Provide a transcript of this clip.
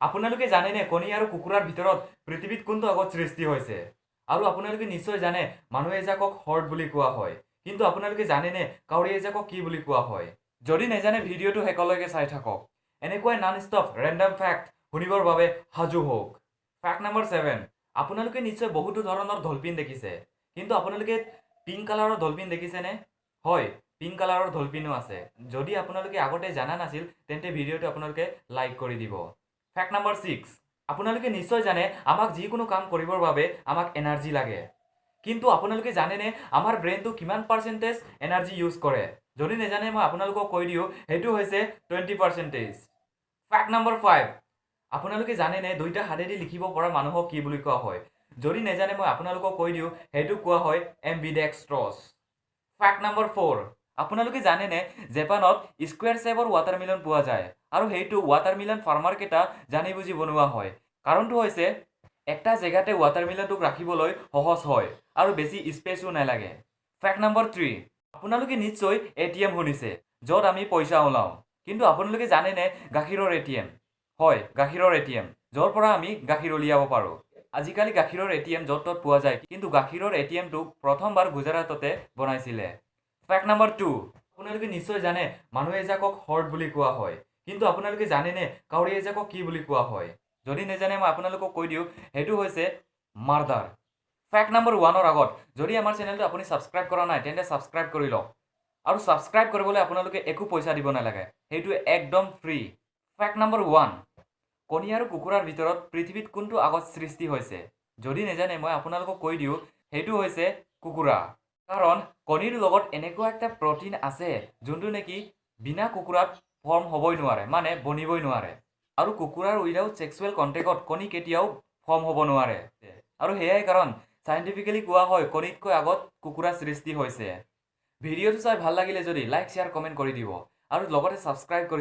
আপোনালোকে জানেনে কণী আৰু কুকুৰাৰ ভিতৰত পৃথিৱীত কোনটো আগত সৃষ্টি হৈছে? আৰু আপোনালোকে নিশ্চয় জানে মানুহ এজাকক হৰ্ড বুলি কোৱা হয়। কিন্তু আপোনালোকে জানেনে কাউৰী এজাকক কি বুলি কোৱা হয়? যদি নেজানে ভিডিঅ'টো শেষলৈকে চাই থাকক। এনেকুৱাই নন ষ্টপ ৰেণ্ডম ফেক্ট শুনিবৰ বাবে সাজু হওক। ফেক্ট নম্বৰ 7, আপোনালোকে নিশ্চয় বহুতো ধৰণৰ ডলফিন দেখিছে। কিন্তু আপোনালোকে পিংক কালাৰৰ ডলফিন দেখিছেনে? হয়, পিংক কালাৰৰ ডলফিনো আছে। যদি আপোনালোকে আগতে জানা নাছিল তেন্তে ভিডিঅ'টো আপোনালোকে লাইক কৰি দিব। ফেক্ট নম্বৰ 6, আপোনালোকে নিশ্চয় জানে আমাক যিকোনো কাম কৰিবৰ বাবে আমাক এনাৰ্জি লাগে। কিন্তু আপোনালোকে জানেনে আমাৰ ব্ৰেইনটো কিমান পাৰ্চেণ্টেজ এনাৰ্জি ইউজ কৰে? যদি নেজানে মই আপোনালোকক কৈ দিওঁ, সেইটো হৈছে 20%। ফেক্ট নম্বৰ 5, আপোনালোকে জানেনে দুইটা হাতেদি লিখিব পৰা মানুহক কি বুলি কোৱা হয়? যদি নেজানে মই আপোনালোকক কৈ দিওঁ, সেইটো কোৱা হয় এম্বিডেক্সট্ৰছ। ফেক্ট নম্বৰ 4, আপোনালোকে জানেনে জাপানত স্কুৱেৰ শ্বেপৰ ৱাটাৰমেলন পোৱা যায় আৰু সেইটো ৱাটাৰমেলন ফাৰ্মাৰকেইটা জানি বুজি বনোৱা হয়। কাৰণটো হৈছে একটা জেগাতে ৱাটাৰমেলনটোক ৰাখিবলৈ সহজ হয় আৰু বেছি স্পেচো নালাগে। ফেক্ট নম্বৰ 3, আপোনালোকে নিশ্চয় ATM শুনিছে য'ত আমি পইচা ওলাওঁ। কিন্তু আপোনালোকে জানেনে গাখীৰৰ ATM? হয়, গাখীৰৰ ATM, য'ৰ পৰা আমি গাখীৰ উলিয়াব পাৰোঁ। আজিকালি গাখীৰৰ ATM য'ত ত'ত পোৱা যায়, কিন্তু গাখীৰৰ ATMটো প্ৰথমবাৰ গুজৰাটতে বনাইছিলে। ফেক্ট নম্বৰ 2, আপোনালোকে নিশ্চয় জানে মানুহ এজাকক হৰ্ড বুলি কোৱা হয়। কিন্তু আপোনালোকে জানেনে কাউৰী এজাকক কি বুলি কোৱা হয়? যদি নেজানে মই আপোনালোকক কৈ দিওঁ, সেইটো হৈছে মাৰ্ডাৰ। ফেক্ট নম্বৰ 1ৰ আগত যদি আমাৰ চেনেলটো আপুনি ছাবস্ক্ৰাইব কৰা নাই তেন্তে ছাবস্ক্ৰাইব কৰি লওক। আৰু ছাবস্ক্ৰাইব কৰিবলৈ আপোনালোকে একো পইচা দিব নালাগে, সেইটো একদম ফ্ৰী। ফেক্ট নম্বৰ 1, কণী আৰু কুকুৰাৰ ভিতৰত পৃথিৱীত কোনটো আগত সৃষ্টি হৈছে? যদি নেজানে মই আপোনালোকক কৈ দিওঁ, সেইটো হৈছে কুকুৰা। কাৰণ কণীৰ লগত এনেকুৱা একটা প্ৰটিন আছে যোনটো নেকি বিনা কুকুৰাত ফৰ্ম হ'বই নোৱাৰে, মানে বনিবই নোৱাৰে। আৰু কুকুৰাৰ উইদাউট ছেক্সুৱেল কণ্টেক্টত কণী কেতিয়াও ফৰ্ম হ'ব নোৱাৰে। আৰু সেয়াই কাৰণ চাইণ্টিফিকেলি কোৱা হয় কণীতকৈ আগত কুকুৰা সৃষ্টি হৈছে। ভিডিঅ'টো চাই ভাল লাগিলে যদি লাইক শ্বেয়াৰ কমেণ্ট কৰি দিব আৰু লগতে ছাবস্ক্ৰাইব কৰি